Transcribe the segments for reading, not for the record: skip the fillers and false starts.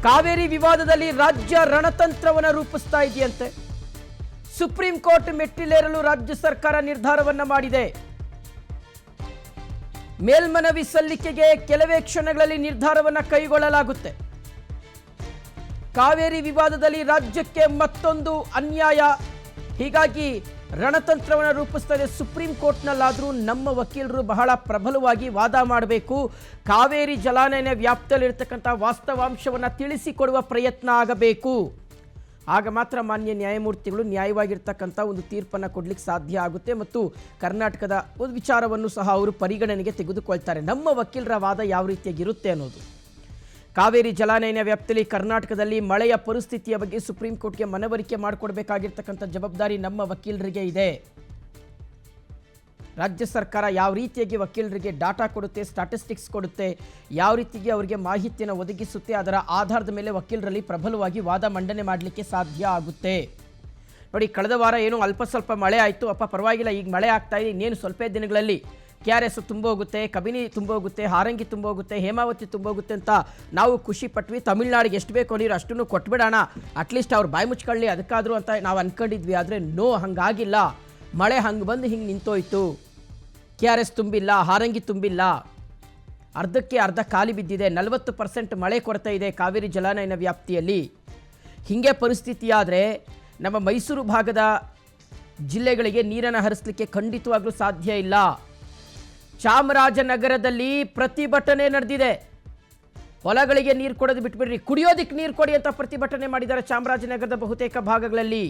ಕಾವೇರಿ ವಿವಾದದಲ್ಲಿ ರಾಜ್ಯ ರಣತಂತ್ರವನ್ನು ರೂಪಿಸ್ತಾ ಇದೆಯಂತೆ. Supreme court ಮೆಟ್ಟಿಲೇರಲು ರಾಜ್ಯ ಸರ್ಕಾರ ನಿರ್ಧಾರವನ್ನ ಮಾಡಿದೆ. ಮೇಲ್ಮನವಿ ಸಲ್ಲಿಕೆಗೆ ಕೆಲವೇ ಕ್ಷಣಗಳಲ್ಲಿ ನಿರ್ಧಾರವನ್ನ ಕೈಗೊಳ್ಳಲಾಗುತ್ತೆ. ಕಾವೇರಿ ವಿವಾದದಲ್ಲಿ ರಾಜ್ಯಕ್ಕೆ ಮತ್ತೊಂದು ಅನ್ಯಾಯ, ಹೀಗಾಗಿ ರಣತಂತ್ರವನ್ನು ರೂಪಿಸ್ತಾ ಇದೆ. ಸುಪ್ರೀಂ ಕೋರ್ಟ್ನಲ್ಲಾದರೂ ನಮ್ಮ ವಕೀಲರು ಬಹಳ ಪ್ರಬಲವಾಗಿ ವಾದ ಮಾಡಬೇಕು. ಕಾವೇರಿ ಜಲಾನಯನ ವ್ಯಾಪ್ತಿಯಲ್ಲಿರ್ತಕ್ಕಂಥ ವಾಸ್ತವಾಂಶವನ್ನು ತಿಳಿಸಿಕೊಡುವ ಪ್ರಯತ್ನ ಆಗಬೇಕು. ಆಗ ಮಾತ್ರ ಮಾನ್ಯ ನ್ಯಾಯಮೂರ್ತಿಗಳು ನ್ಯಾಯವಾಗಿರ್ತಕ್ಕಂಥ ಒಂದು ತೀರ್ಪನ್ನು ಕೊಡಲಿಕ್ಕೆ ಸಾಧ್ಯ ಆಗುತ್ತೆ ಮತ್ತು ಕರ್ನಾಟಕದ ಒಂದು ವಿಚಾರವನ್ನು ಸಹ ಅವರು ಪರಿಗಣನೆಗೆ ತೆಗೆದುಕೊಳ್ತಾರೆ. ನಮ್ಮ ವಕೀಲರ ವಾದ ಯಾವ ರೀತಿಯಾಗಿರುತ್ತೆ ಅನ್ನೋದು. ಕಾವೇರಿ ಜಲಾನಯನ ವ್ಯಾಪ್ತಿಯಲ್ಲಿ ಕರ್ನಾಟಕದಲ್ಲಿ ಮಳೆಯ ಪರಿಸ್ಥಿತಿಯ ಬಗ್ಗೆ ಸುಪ್ರೀಂ ಕೋರ್ಟ್ಗೆ ಮನವರಿಕೆ ಮಾಡಿಕೊಡ್ಬೇಕಾಗಿರ್ತಕ್ಕಂಥ ಜವಾಬ್ದಾರಿ ನಮ್ಮ ವಕೀಲರಿಗೆ ಇದೆ. ರಾಜ್ಯ ಸರ್ಕಾರ ಯಾವ ರೀತಿಯಾಗಿ ವಕೀಲರಿಗೆ ಡಾಟಾ ಕೊಡುತ್ತೆ, ಸ್ಟಾಟಿಸ್ಟಿಕ್ಸ್ ಕೊಡುತ್ತೆ, ಯಾವ ರೀತಿಗೆ ಅವರಿಗೆ ಮಾಹಿತಿಯನ್ನು ಒದಗಿಸುತ್ತೆ, ಅದರ ಆಧಾರದ ಮೇಲೆ ವಕೀಲರಲ್ಲಿ ಪ್ರಬಲವಾಗಿ ವಾದ ಮಂಡನೆ ಮಾಡಲಿಕ್ಕೆ ಸಾಧ್ಯ ಆಗುತ್ತೆ. ನೋಡಿ, ಕಳೆದ ವಾರ ಏನೋ ಅಲ್ಪ ಸ್ವಲ್ಪ ಮಳೆ ಆಯಿತು, ಪರವಾಗಿಲ್ಲ, ಈಗ ಮಳೆ ಆಗ್ತಾ ಇದೆ, ಇನ್ನೇನು ಸ್ವಲ್ಪ ದಿನಗಳಲ್ಲಿ KRS ತುಂಬೋಗುತ್ತೆ, ಕಬಿನಿ ತುಂಬೋಗುತ್ತೆ, ಹಾರಂಗಿ ತುಂಬೋಗುತ್ತೆ, ಹೇಮಾವತಿ ತುಂಬೋಗುತ್ತೆ ಅಂತ ನಾವು ಖುಷಿ ಪಟ್ವಿ. ತಮಿಳ್ನಾಡಿಗೆ ಎಷ್ಟು ಬೇಕೋ ನೀರು ಅಷ್ಟನ್ನು ಕೊಟ್ಬಿಡೋಣ, ಅಟ್ಲೀಸ್ಟ್ ಅವ್ರು ಬಾಯಿ ಮುಚ್ಕೊಳ್ಳಿ ಅದಕ್ಕಾದರೂ ಅಂತ ನಾವು ಅಂದ್ಕೊಂಡಿದ್ವಿ. ಆದರೆ ನೋ, ಹಂಗಾಗಿಲ್ಲ. ಮಳೆ ಹಂಗೆ ಬಂದು ಹಿಂಗೆ ನಿಂತೋಯ್ತು. KRS ತುಂಬಿಲ್ಲ, ಹಾರಂಗಿ ತುಂಬಿಲ್ಲ, ಅರ್ಧಕ್ಕೆ ಅರ್ಧ ಖಾಲಿ ಬಿದ್ದಿದೆ. 40% ಮಳೆ ಕೊರತೆ ಇದೆ ಕಾವೇರಿ ಜಲಾನಯನ ವ್ಯಾಪ್ತಿಯಲ್ಲಿ. ಹೀಗೆ ಪರಿಸ್ಥಿತಿಯಾದರೆ ನಮ್ಮ ಮೈಸೂರು ಭಾಗದ ಜಿಲ್ಲೆಗಳಿಗೆ ನೀರನ್ನು ಹರಿಸಲಿಕ್ಕೆ ಖಂಡಿತವಾಗ್ಲೂ ಸಾಧ್ಯ ಇಲ್ಲ. ಚಾಮರಾಜನಗರದಲ್ಲಿ ಪ್ರತಿಭಟನೆ ನಡೆದಿದೆ. ಹೊಲಗಳಿಗೆ ನೀರು ಕೊಡೋದು ಬಿಟ್ಬಿಡ್ರಿ, ಕುಡಿಯೋದಕ್ಕೆ ನೀರು ಕೊಡಿ ಅಂತ ಪ್ರತಿಭಟನೆ ಮಾಡಿದ್ದಾರೆ ಚಾಮರಾಜನಗರದ ಬಹುತೇಕ ಭಾಗಗಳಲ್ಲಿ.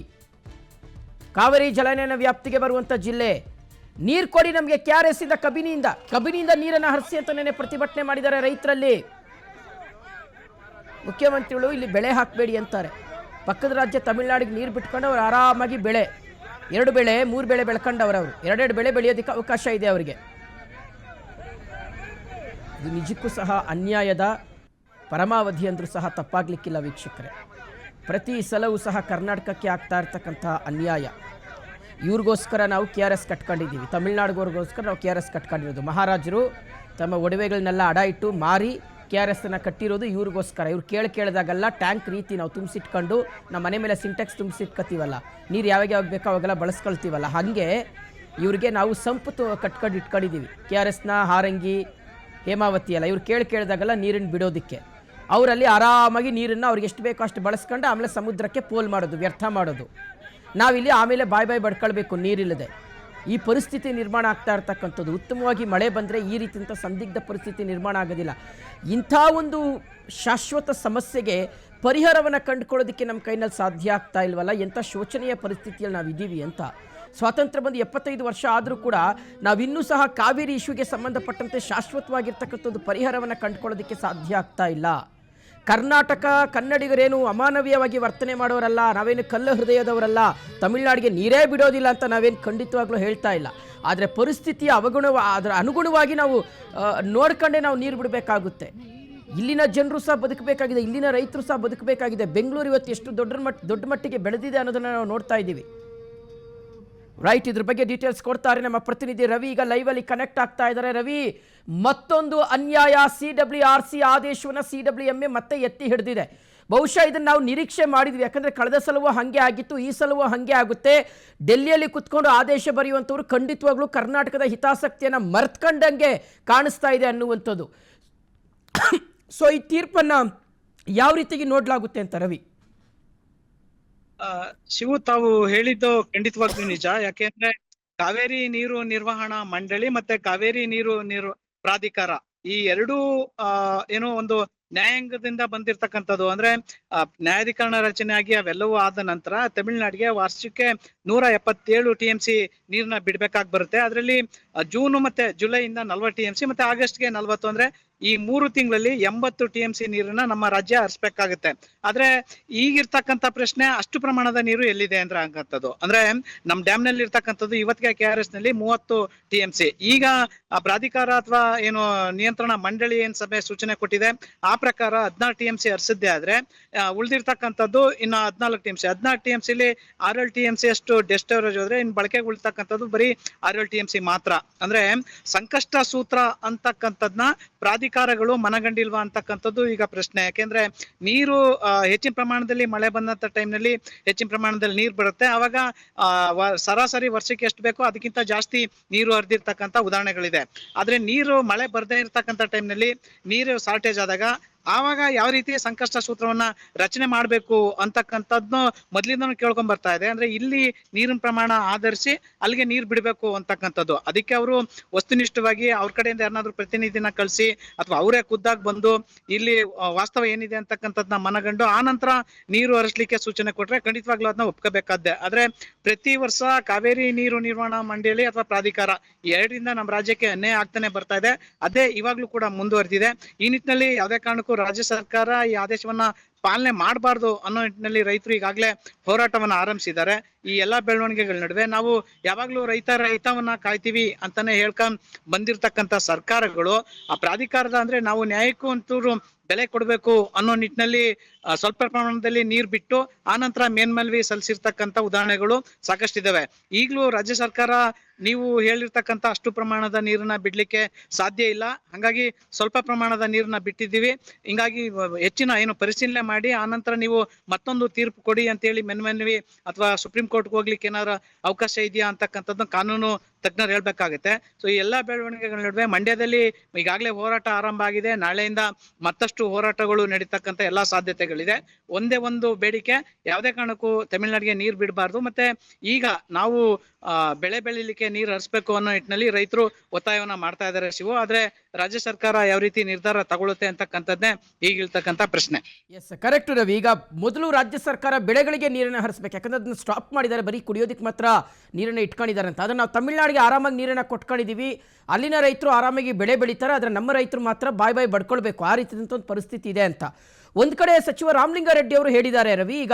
ಕಾವೇರಿ ಜಲಾನಯನ ವ್ಯಾಪ್ತಿಗೆ ಬರುವಂಥ ಜಿಲ್ಲೆ, ನೀರು ಕೊಡಿ ನಮಗೆ KRS ಇಂದ, ಕಬಿನಿಯಿಂದ ನೀರನ್ನು ಹರಿಸಿ ಅಂತ ನೆನೆ ಪ್ರತಿಭಟನೆ ಮಾಡಿದ್ದಾರೆ ರೈತರಲ್ಲಿ. ಮುಖ್ಯಮಂತ್ರಿಗಳು ಇಲ್ಲಿ ಬೆಳೆ ಹಾಕಬೇಡಿ ಅಂತಾರೆ. ಪಕ್ಕದ ರಾಜ್ಯ ತಮಿಳುನಾಡಿಗೆ ನೀರು ಬಿಟ್ಕೊಂಡು ಅವರು ಆರಾಮಾಗಿ ಬೆಳೆ, 2 ಬೆಳೆ 3 ಬೆಳೆ ಬೆಳ್ಕೊಂಡವರು. ಅವರು 2 ಬೆಳೆ ಬೆಳೆಯೋದಕ್ಕೆ ಅವಕಾಶ ಇದೆ ಅವರಿಗೆ. ಇದು ನಿಜಕ್ಕೂ ಸಹ ಅನ್ಯಾಯದ ಪರಮಾವಧಿ ಅಂದರೂ ಸಹ ತಪ್ಪಾಗಲಿಕ್ಕಿಲ್ಲ ವೀಕ್ಷಕರೇ. ಪ್ರತಿ ಸಲವೂ ಸಹ ಕರ್ನಾಟಕಕ್ಕೆ ಆಗ್ತಾ ಇರ್ತಕ್ಕಂಥ ಅನ್ಯಾಯ. ಇವ್ರಿಗೋಸ್ಕರ ನಾವು KRS ಕಟ್ಕೊಂಡಿದ್ದೀವಿ, ತಮಿಳ್ನಾಡಿಗೋರ್ಗೋಸ್ಕರ ನಾವು KRS ಕಟ್ಕೊಂಡಿರೋದು. ಮಹಾರಾಜರು ತಮ್ಮ ಒಡವೆಗಳನ್ನೆಲ್ಲ ಅಡ ಇಟ್ಟು ಮಾರಿ KRSನ್ನು ಕಟ್ಟಿರೋದು ಇವ್ರಿಗೋಸ್ಕರ. ಇವ್ರು ಕೇಳಿದಾಗೆಲ್ಲ ಟ್ಯಾಂಕ್ ರೀತಿ ನಾವು ತುಂಬಿಸಿಟ್ಕೊಂಡು ನಮ್ಮ ಮನೆ ಮೇಲೆ ಸಿಂಟೆಕ್ಸ್ ತುಂಬಿಸಿಟ್ಕೊತೀವಲ್ಲ, ನೀರು ಯಾವಾಗ ಬೇಕೋ ಅವಾಗೆಲ್ಲ ಬಳಸ್ಕೊಳ್ತೀವಲ್ಲ, ಹಾಗೆ ಇವ್ರಿಗೆ ನಾವು ಸಂಪು ಕಟ್ಕೊಂಡು ಇಟ್ಕೊಂಡಿದ್ದೀವಿ. KRSನ ಹಾರಂಗಿ, ಹೇಮಾವತಿ ಅಲ್ಲ, ಇವ್ರು ಕೇಳಿದಾಗೆಲ್ಲ ನೀರನ್ನು ಬಿಡೋದಕ್ಕೆ. ಅವರಲ್ಲಿ ಆರಾಮಾಗಿ ನೀರನ್ನು ಅವ್ರಿಗೆ ಎಷ್ಟು ಬೇಕೋ ಅಷ್ಟು ಬಳಸ್ಕೊಂಡು ಆಮೇಲೆ ಸಮುದ್ರಕ್ಕೆ ಪೋಲ್ ಮಾಡೋದು, ವ್ಯರ್ಥ ಮಾಡೋದು. ನಾವಿಲ್ಲಿ ಆಮೇಲೆ ಬಾಯ್ ಬಡ್ಕೊಳ್ಬೇಕು ನೀರಿಲ್ಲದೆ. ಈ ಪರಿಸ್ಥಿತಿ ನಿರ್ಮಾಣ ಆಗ್ತಾ ಇರ್ತಕ್ಕಂಥದ್ದು. ಉತ್ತಮವಾಗಿ ಮಳೆ ಬಂದರೆ ಈ ರೀತಿಯಂಥ ಸಂದಿಗ್ಧ ಪರಿಸ್ಥಿತಿ ನಿರ್ಮಾಣ ಆಗೋದಿಲ್ಲ. ಇಂಥ ಒಂದು ಶಾಶ್ವತ ಸಮಸ್ಯೆಗೆ ಪರಿಹಾರವನ್ನು ಕಂಡುಕೊಳ್ಳೋದಕ್ಕೆ ನಮ್ಮ ಕೈನಲ್ಲಿ ಸಾಧ್ಯ ಆಗ್ತಾ ಇಲ್ವಲ್ಲ, ಎಂಥ ಶೋಚನೀಯ ಪರಿಸ್ಥಿತಿಯಲ್ಲಿ ನಾವಿದ್ದೀವಿ ಅಂತ. ಸ್ವಾತಂತ್ರ್ಯ ಬಂದು 75 ವರ್ಷ ಆದರೂ ಕೂಡ ನಾವಿನ್ನೂ ಸಹ ಕಾವೇರಿ ಇಶ್ಯೂಗೆ ಸಂಬಂಧಪಟ್ಟಂತೆ ಶಾಶ್ವತವಾಗಿರ್ತಕ್ಕಂಥದ್ದು ಪರಿಹಾರವನ್ನು ಕಂಡುಕೊಳ್ಳೋದಕ್ಕೆ ಸಾಧ್ಯ ಆಗ್ತಾ ಇಲ್ಲ. ಕರ್ನಾಟಕ ಕನ್ನಡಿಗರೇನು ಅಮಾನವೀಯವಾಗಿ ವರ್ತನೆ ಮಾಡೋರಲ್ಲ, ನಾವೇನು ಕಲ್ಲು ಹೃದಯದವರಲ್ಲ, ತಮಿಳುನಾಡಿಗೆ ನೀರೇ ಬಿಡೋದಿಲ್ಲ ಅಂತ ನಾವೇನು ಖಂಡಿತವಾಗ್ಲೂ ಹೇಳ್ತಾ ಇಲ್ಲ. ಆದರೆ ಪರಿಸ್ಥಿತಿಯ ಅದರ ಅನುಗುಣವಾಗಿ ನಾವು ನೋಡ್ಕೊಂಡೇ ನಾವು ನೀರು ಬಿಡಬೇಕಾಗುತ್ತೆ. ಇಲ್ಲಿನ ಜನರು ಸಹ ಬದುಕಬೇಕಾಗಿದೆ, ಇಲ್ಲಿನ ರೈತರು ಸಹ ಬದುಕಬೇಕಾಗಿದೆ. ಬೆಂಗಳೂರು ಇವತ್ತು ಎಷ್ಟು ದೊಡ್ಡ ಮಟ್ಟಿಗೆ ಬೆಳೆದಿದೆ ಅನ್ನೋದನ್ನು ನಾವು ನೋಡ್ತಾ ಇದ್ದೀವಿ. ರೈಟ್, ಇದ್ರ ಬಗ್ಗೆ ಡೀಟೇಲ್ಸ್ ಕೊಡ್ತಾರೆ ನಮ್ಮ ಪ್ರತಿನಿಧಿ ರವಿ. ಈಗ ಲೈವಲ್ಲಿ ಕನೆಕ್ಟ್ ಆಗ್ತಾ ಇದ್ದಾರೆ. ರವಿ, ಮತ್ತೊಂದು ಅನ್ಯಾಯ, CWRC ಆದೇಶವನ್ನು CWMA ಮತ್ತೆ ಎತ್ತಿ ಹಿಡಿದಿದೆ. ಬಹುಶಃ ಇದನ್ನು ನಾವು ನಿರೀಕ್ಷೆ ಮಾಡಿದ್ವಿ, ಯಾಕಂದರೆ ಕಳೆದ ಸಲವೂ ಹಾಗೆ ಆಗಿತ್ತು, ಈ ಸಲವೂ ಹಾಗೆ ಆಗುತ್ತೆ. ಡೆಲ್ಲಿಯಲ್ಲಿ ಕುತ್ಕೊಂಡು ಆದೇಶ ಬರೆಯುವಂಥವ್ರು ಖಂಡಿತವಾಗ್ಲೂ ಕರ್ನಾಟಕದ ಹಿತಾಸಕ್ತಿಯನ್ನು ಮರ್ತ್ಕೊಂಡಂಗೆ ಕಾಣಿಸ್ತಾ ಇದೆ ಅನ್ನುವಂಥದ್ದು. ಸೊ ಈ ತೀರ್ಪನ್ನು ಯಾವ ರೀತಿಯಾಗಿ ನೋಡಲಾಗುತ್ತೆ ಅಂತ ರವಿ? ಶಿವು, ತಾವು ಹೇಳಿದ್ದು ಖಂಡಿತವಾಗ್ಲೂ ನಿಜ. ಯಾಕೆಂದ್ರೆ ಕಾವೇರಿ ನೀರು ನಿರ್ವಹಣಾ ಮಂಡಳಿ ಮತ್ತೆ ಕಾವೇರಿ ನೀರು ಪ್ರಾಧಿಕಾರ ಈ ಎರಡೂ ಏನೋ ಒಂದು ನ್ಯಾಯಾಂಗದಿಂದ ಬಂದಿರತಕ್ಕಂಥದ್ದು. ಅಂದ್ರೆ ನ್ಯಾಯಾಧಿಕರಣ ರಚನೆ ಆಗಿ ಅವೆಲ್ಲವೂ ಆದ ನಂತರ ತಮಿಳುನಾಡಿಗೆ ವಾರ್ಷಿಕ 177 TMC ನೀರನ್ನ ಬಿಡ್ಬೇಕಾಗಿ ಬರುತ್ತೆ. ಅದರಲ್ಲಿ ಜೂನ್ ಮತ್ತೆ ಜುಲೈಯಿಂದ 40 TMC ಮತ್ತೆ ಆಗಸ್ಟ್ಗೆ 40, ಅಂದ್ರೆ ಈ 3 ತಿಂಗಳಲ್ಲಿ 80 TMC ನೀರನ್ನ ನಮ್ಮ ರಾಜ್ಯ ಹರಿಸ್ಬೇಕಾಗುತ್ತೆ. ಆದ್ರೆ ಈಗಿರ್ತಕ್ಕಂಥ ಪ್ರಶ್ನೆ, ಅಷ್ಟು ಪ್ರಮಾಣದ ನೀರು ಎಲ್ಲಿದೆ ಅಂದ್ರೆ ಅಂತದ್ದು. ಅಂದ್ರೆ ನಮ್ ಡ್ಯಾಮ್ ನಲ್ಲಿ ಇರ್ತಕ್ಕಂಥದ್ದು ಇವತ್ತಿಗೆ KRS ನಲ್ಲಿ 30 TMC. ಈಗ ಪ್ರಾಧಿಕಾರ ಅಥವಾ ಏನು ನಿಯಂತ್ರಣ ಮಂಡಳಿ ಏನ್ ಸಭೆ ಸೂಚನೆ ಕೊಟ್ಟಿದೆ, ಆ ಪ್ರಕಾರ 16 TMC ಹರಿಸಿದ್ದೆ ಆದ್ರೆ ಉಳಿದಿರ್ತಕ್ಕಂಥದ್ದು ಇನ್ನು 14 TMC. 16 TMC ಲಿ 6 TMC ಅಷ್ಟು ಡೆಸ್ಟ್ ಸ್ಟೋರೇಜ್ ಹೋದ್ರೆ ಇನ್ನು ಬಳಕೆಗೆ ಉಳಿತಕ್ಕಂಥದ್ದು ಬರೀ 6 TMC ಮಾತ್ರ. ಅಂದ್ರೆ ಸಂಕಷ್ಟ ಸೂತ್ರ ಅಂತಕ್ಕಂಥದ್ನ ಪ್ರಾಧಿಕಾರ ಪ್ರಾಧಿಕಾರಗಳು ಮನಗಂಡಿಲ್ವಾ ಅಂತಕ್ಕಂಥದ್ದು ಈಗ ಪ್ರಶ್ನೆ. ಯಾಕೆಂದ್ರೆ ನೀರು ಹೆಚ್ಚಿನ ಪ್ರಮಾಣದಲ್ಲಿ ಮಳೆ ಬಂದಂತ ಟೈಮ್ನಲ್ಲಿ ಹೆಚ್ಚಿನ ಪ್ರಮಾಣದಲ್ಲಿ ನೀರು ಬರುತ್ತೆ. ಅವಾಗ ಸರಾಸರಿ ವರ್ಷಕ್ಕೆ ಎಷ್ಟು ಬೇಕೋ ಅದಕ್ಕಿಂತ ಜಾಸ್ತಿ ನೀರು ಹರಿದಿರ್ತಕ್ಕಂಥ ಉದಾಹರಣೆಗಳಿದೆ. ಆದ್ರೆ ನೀರು ಮಳೆ ಬರ್ದೇ ಇರ್ತಕ್ಕಂಥ ಟೈಮ್ನಲ್ಲಿ ನೀರು ಶಾರ್ಟೇಜ್ ಆದಾಗ ಆವಾಗ ಯಾವ ರೀತಿ ಸಂಕಷ್ಟ ಸೂತ್ರವನ್ನ ರಚನೆ ಮಾಡಬೇಕು ಅಂತಕ್ಕಂಥದ್ನು ಮೊದ್ಲಿಂದನೂ ಕೇಳ್ಕೊಂಡ್ ಬರ್ತಾ ಇದೆ. ಅಂದ್ರೆ ಇಲ್ಲಿ ನೀರಿನ ಪ್ರಮಾಣ ಆಧರಿಸಿ ಅಲ್ಲಿಗೆ ನೀರು ಬಿಡಬೇಕು ಅಂತಕ್ಕಂಥದ್ದು. ಅದಕ್ಕೆ ಅವರು ವಸ್ತುನಿಷ್ಠವಾಗಿ ಅವ್ರ ಕಡೆಯಿಂದ ಯಾರನ್ನಾದ್ರೂ ಪ್ರತಿನಿಧಿನ ಕಳಿಸಿ ಅಥವಾ ಅವರೇ ಖುದ್ದಾಗಿ ಬಂದು ಇಲ್ಲಿ ವಾಸ್ತವ ಏನಿದೆ ಅಂತಕ್ಕಂಥದ್ನ ಮನಗಂಡು ಆ ನಂತರ ನೀರು ಹರಿಸ್ಲಿಕ್ಕೆ ಸೂಚನೆ ಕೊಟ್ರೆ ಖಂಡಿತವಾಗ್ಲೂ ಅದನ್ನ ಒಪ್ಕೋಬೇಕಾದ್ದೆ. ಆದ್ರೆ ಪ್ರತಿ ವರ್ಷ ಕಾವೇರಿ ನೀರು ನಿರ್ವಹಣಾ ಮಂಡಳಿ ಅಥವಾ ಪ್ರಾಧಿಕಾರ ಎರಡರಿಂದ ನಮ್ಮ ರಾಜ್ಯಕ್ಕೆ ಅನ್ಯಾಯ ಆಗ್ತಾನೆ ಬರ್ತಾ ಇದೆ. ಅದೇ ಇವಾಗ್ಲೂ ಕೂಡ ಮುಂದುವರೆದಿದೆ. ಈ ನಿಟ್ಟಿನಲ್ಲಿ ಯಾವುದೇ ಕಾರಣಕ್ಕೂ ರಾಜ್ಯ ಸರ್ಕಾರ ಈ ಆದೇಶವನ್ನ ಪಾಲನೆ ಮಾಡಬಾರ್ದು ಅನ್ನೋ ನಿಟ್ಟಿನಲ್ಲಿ ರೈತರು ಈಗಾಗಲೇ ಹೋರಾಟವನ್ನ ಆರಂಭಿಸಿದ್ದಾರೆ. ಈ ಎಲ್ಲಾ ಬೆಳವಣಿಗೆಗಳ ನಡುವೆ ನಾವು ಯಾವಾಗ್ಲೂ ರೈತವನ್ನ ಕಾಯ್ತೀವಿ ಅಂತಾನೆ ಹೇಳ್ಕೊಂಡ್ ಬಂದಿರತಕ್ಕಂತ ಸರ್ಕಾರಗಳು ಆ ಪ್ರಾಧಿಕಾರದ ಅಂದ್ರೆ ನಾವು ನ್ಯಾಯಕ್ಕೂ ಒಂಚೂರು ಬೆಲೆ ಕೊಡ್ಬೇಕು ಅನ್ನೋ ನಿಟ್ಟಿನಲ್ಲಿ ಸ್ವಲ್ಪ ಪ್ರಮಾಣದಲ್ಲಿ ನೀರ್ ಬಿಟ್ಟು ಆನಂತರ ಮೇಲ್ಮನವಿ ಸಲ್ಲಿಸಿರ್ತಕ್ಕಂಥ ಉದಾಹರಣೆಗಳು ಸಾಕಷ್ಟಿದಾವೆ. ಈಗಲೂ ರಾಜ್ಯ ಸರ್ಕಾರ ನೀವು ಹೇಳಿರ್ತಕ್ಕಂಥ ಅಷ್ಟು ಪ್ರಮಾಣದ ನೀರನ್ನ ಬಿಡ್ಲಿಕ್ಕೆ ಸಾಧ್ಯ ಇಲ್ಲ. ಹಂಗಾಗಿ ಸ್ವಲ್ಪ ಪ್ರಮಾಣದ ನೀರನ್ನ ಬಿಟ್ಟಿದ್ದೀವಿ. ಹಿಂಗಾಗಿ ಹೆಚ್ಚಿನ ಏನು ಪರಿಶೀಲನೆ ಮಾಡಿ ಆನಂತರ ನೀವು ಮತ್ತೊಂದು ತೀರ್ಪು ಕೊಡಿ ಅಂತೇಳಿ ಮೇಲ್ಮನವಿ ಅಥವಾ ಸುಪ್ರೀಂ ಕೋರ್ಟ್ಗೆ ಹೋಗ್ಲಿಕ್ಕೆ ಏನಾರ ಅವಕಾಶ ಇದೆಯಾ ಅಂತಕ್ಕಂಥದ್ದು ಕಾನೂನು ತಜ್ಞರು ಹೇಳ್ಬೇಕಾಗುತ್ತೆ. ಸೊ ಈ ಎಲ್ಲಾ ಬೆಳವಣಿಗೆಗಳ ನಡುವೆ ಮಂಡ್ಯದಲ್ಲಿ ಈಗಾಗಲೇ ಹೋರಾಟ ಆರಂಭ ಆಗಿದೆ. ನಾಳೆಯಿಂದ ಮತ್ತಷ್ಟು ಹೋರಾಟಗಳು ನಡೀತಕ್ಕಂಥ ಎಲ್ಲಾ ಸಾಧ್ಯತೆಗಳಿದೆ. ಒಂದೇ ಒಂದು ಬೇಡಿಕೆ, ಯಾವುದೇ ಕಾರಣಕ್ಕೂ ತಮಿಳುನಾಡಿಗೆ ನೀರು ಬಿಡಬಾರ್ದು. ಮತ್ತೆ ಈಗ ನಾವು ಬೆಳೆ ಬೆಳಿಲಿಕ್ಕೆ ನೀರು ಹರಿಸ್ಬೇಕು ಅನ್ನೋ ನಿಟ್ಟಿನಲ್ಲಿ ರೈತರು ಒತ್ತಾಯವನ್ನ ಮಾಡ್ತಾ ಇದ್ದಾರೆ ಶಿವು. ಆದ್ರೆ ರಾಜ್ಯ ಸರ್ಕಾರ ಯಾವ ರೀತಿ ನಿರ್ಧಾರ ತಗೊಳುತ್ತೆ ಅಂತಕ್ಕಂಥದ್ದೇ ಈಗಿರ್ತಕ್ಕಂಥ ಪ್ರಶ್ನೆ. Yes, correct Ravi. ಈಗ ಮೊದಲು ರಾಜ್ಯ ಸರ್ಕಾರ ಬೆಳೆಗಳಿಗೆ ನೀರನ್ನು ಹರಿಸ್ಬೇಕು, ಯಾಕಂದ್ರೆ ಅದನ್ನ ಸ್ಟಾಪ್ ಮಾಡಿದ್ದಾರೆ, ಬರೀ ಕುಡಿಯೋದಕ್ಕೆ ಮಾತ್ರ ನೀರನ್ನು ಇಟ್ಕೊಂಡಿದ್ದಾರೆ ಅಂತ. ಅದನ್ನ ನಾವು ತಮಿಳುನಾಡಿಗೆ ಆರಾಮಾಗಿ ನೀರನ್ನು ಕೊಟ್ಕೊಂಡಿದ್ದೀವಿ, ಅಲ್ಲಿನ ರೈತರು ಆರಾಮಾಗಿ ಬೆಳೆ ಬೆಳೀತಾರೆ, ಆದರೆ ನಮ್ಮ ರೈತರು ಮಾತ್ರ ಬಾಯ್ ಬಡ್ಕೊಳ್ಬೇಕು, ಆ ರೀತಿಯಾದಂಥ ಒಂದು ಪರಿಸ್ಥಿತಿ ಇದೆ ಅಂತ ಒಂದು ಕಡೆ ಸಚಿವ ರಾಮಲಿಂಗಾರೆಡ್ಡಿ ಅವರು ಹೇಳಿದ್ದಾರೆ ರವಿ. ಈಗ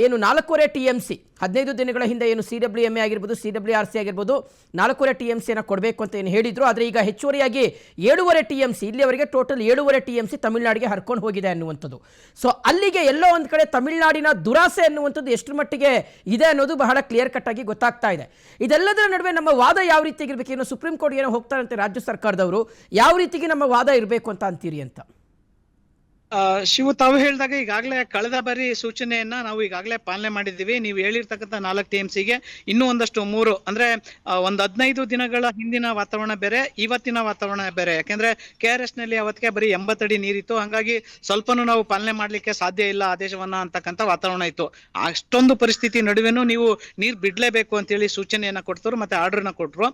ಏನು 4.5 TMC 15 ದಿನಗಳ ಹಿಂದೆ ಏನು CWMA ಆಗಿರ್ಬೋದು, CWRC ಆಗಿರ್ಬೋದು 4.5 TMCಯನ್ನು ಕೊಡಬೇಕು ಅಂತ ಏನು ಹೇಳಿದ್ರು. ಆದರೆ ಈಗ ಹೆಚ್ಚುವರಿಯಾಗಿ 7.5 TMC, ಇಲ್ಲಿಯವರೆಗೆ ಟೋಟಲ್ 7.5 TMC ತಮಿಳುನಾಡಿಗೆ ಹರ್ಕೊಂಡು ಹೋಗಿದೆ ಅನ್ನುವಂಥದ್ದು. ಸೊ ಅಲ್ಲಿಗೆ ಎಲ್ಲೋ ಒಂದು ಕಡೆ ತಮಿಳುನಾಡಿನ ದುರಾಸೆ ಅನ್ನುವಂಥದ್ದು ಎಷ್ಟು ಮಟ್ಟಿಗೆ ಇದೆ ಅನ್ನೋದು ಬಹಳ ಕ್ಲಿಯರ್ ಕಟ್ ಆಗಿ ಗೊತ್ತಾಗ್ತಾ ಇದೆ. ಇದೆಲ್ಲದರ ನಡುವೆ ನಮ್ಮ ವಾದ ಯಾವ ರೀತಿಯಾಗಿರ್ಬೇಕು, ಏನು ಸುಪ್ರೀಂ ಕೋರ್ಟ್ ಏನೋ ಹೋಗ್ತಾರಂತೆ ರಾಜ್ಯ ಸರ್ಕಾರದವರು, ಯಾವ ರೀತಿಗೆ ನಮ್ಮ ವಾದ ಇರಬೇಕು ಅಂತ ಅಂತೀರಿ ಅಂತ? ಶಿವು, ತಾವು ಹೇಳಿದಾಗ ಈಗಾಗಲೇ ಕಳೆದ ಬಾರಿ ಸೂಚನೆಯನ್ನ ನಾವು ಈಗಾಗಲೇ ಪಾಲನೆ ಮಾಡಿದ್ದೀವಿ. ನೀವು ಹೇಳಿರ್ತಕ್ಕಂಥ 4 TMCಗೆ ಇನ್ನೂ ಒಂದಷ್ಟು 3 ಅಂದ್ರೆ ಒಂದು 15 ದಿನಗಳ ಹಿಂದಿನ ವಾತಾವರಣ ಬೇರೆ, ಇವತ್ತಿನ ವಾತಾವರಣ ಬೇರೆ. ಯಾಕೆಂದ್ರೆ KRS ನಲ್ಲಿ ಅವತ್ತಿಗೆ ಬರೀ 80 ಅಡಿ ನೀರಿತ್ತು. ಹಂಗಾಗಿ ಸ್ವಲ್ಪನೂ ನಾವು ಪಾಲನೆ ಮಾಡ್ಲಿಕ್ಕೆ ಸಾಧ್ಯ ಇಲ್ಲ ಆದೇಶವನ್ನ ಅಂತಕ್ಕಂಥ ವಾತಾವರಣ ಇತ್ತು. ಅಷ್ಟೊಂದು ಪರಿಸ್ಥಿತಿ ನಡುವೆನೂ ನೀವು ನೀರ್ ಬಿಡ್ಲೇಬೇಕು ಅಂತೇಳಿ ಸೂಚನೆಯನ್ನ ಕೊಡ್ತರು, ಮತ್ತೆ ಆರ್ಡರ್ನ ಕೊಟ್ರು.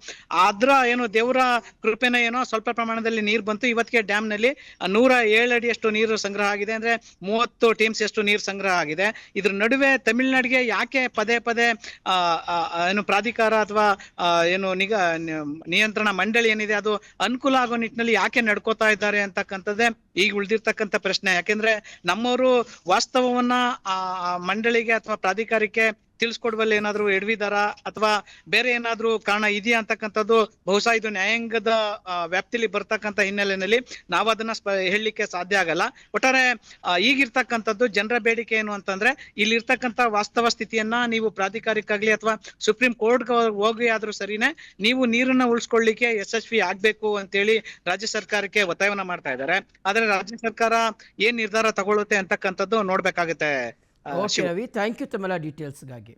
ಆದ್ರ ಏನು ದೇವರ ಕೃಪೆನ ಏನೋ ಸ್ವಲ್ಪ ಪ್ರಮಾಣದಲ್ಲಿ ನೀರು ಬಂತು. ಇವತ್ತಿಗೆ ಡ್ಯಾಮ್ ನಲ್ಲಿ 107 ಅಡಿಯಷ್ಟು ನೀರು ಸಂಗ್ರಹ ಆಗಿದೆ. ಅಂದ್ರೆ 30 TMC ಅಷ್ಟು ನೀರು ಸಂಗ್ರಹ ಆಗಿದೆ. ಇದ್ರ ನಡುವೆ ತಮಿಳುನಾಡಿಗೆ ಯಾಕೆ ಪದೇ ಏನು ಪ್ರಾಧಿಕಾರ ಅಥವಾ ಏನು ನಿಯಂತ್ರಣ ಮಂಡಳಿ ಏನಿದೆ ಅದು ಅನುಕೂಲ ಆಗೋ ನಿಟ್ಟಿನಲ್ಲಿ ಯಾಕೆ ನಡ್ಕೋತಾ ಇದ್ದಾರೆ ಅಂತಕ್ಕಂಥದ್ದೇ ಈಗ ಉಳಿದಿರ್ತಕ್ಕಂಥ ಪ್ರಶ್ನೆ. ಯಾಕೆಂದ್ರೆ ನಮ್ಮವರು ವಾಸ್ತವವನ್ನ ಮಂಡಳಿಗೆ ಅಥವಾ ಪ್ರಾಧಿಕಾರಕ್ಕೆ ತಿಳಿಸ್ಕೊಡುವಲ್ಲಿ ಏನಾದ್ರು ಎಡವಿದಾರ ಅಥವಾ ಬೇರೆ ಏನಾದ್ರು ಕಾರಣ ಇದೆಯಾ ಅಂತಕ್ಕಂಥದ್ದು ಬಹುಶಃ ಇದು ನ್ಯಾಯಾಂಗದ ವ್ಯಾಪ್ತಿಲಿ ಬರ್ತಕ್ಕಂಥ ಹಿನ್ನೆಲೆಯಲ್ಲಿ ನಾವು ಅದನ್ನ ಹೇಳಲಿಕ್ಕೆ ಸಾಧ್ಯ ಆಗಲ್ಲ. ಒಟ್ಟಾರೆ ಈಗಿರ್ತಕ್ಕಂಥದ್ದು ಜನರ ಬೇಡಿಕೆ ಏನು ಅಂತಂದ್ರೆ ಇಲ್ಲಿರ್ತಕ್ಕಂಥ ವಾಸ್ತವ ಸ್ಥಿತಿಯನ್ನ ನೀವು ಪ್ರಾಧಿಕಾರಕ್ಕಾಗ್ಲಿ ಅಥವಾ ಸುಪ್ರೀಂ ಕೋರ್ಟ್ ಹೋಗಿ ಆದ್ರೂ ಸರಿನೇ ನೀವು ನೀರನ್ನ ಉಳಿಸ್ಕೊಳ್ಳಿಕ್ಕೆ ಯಶಸ್ವಿ ಆಗ್ಬೇಕು ಅಂತೇಳಿ ರಾಜ್ಯ ಸರ್ಕಾರಕ್ಕೆ ಒತ್ತಾಯವನ್ನ ಮಾಡ್ತಾ ಇದ್ದಾರೆ. ಆದ್ರೆ ರಾಜ್ಯ ಸರ್ಕಾರ ಏನ್ ನಿರ್ಧಾರ ತಗೊಳುತ್ತೆ ಅಂತಕ್ಕಂಥದ್ದು ನೋಡ್ಬೇಕಾಗುತ್ತೆ. ಓಕೆ ರವಿ, ಥ್ಯಾಂಕ್ ಯು ತಮ್ಮೆಲ್ಲ ಡೀಟೇಲ್ಸ್ಗಾಗಿ.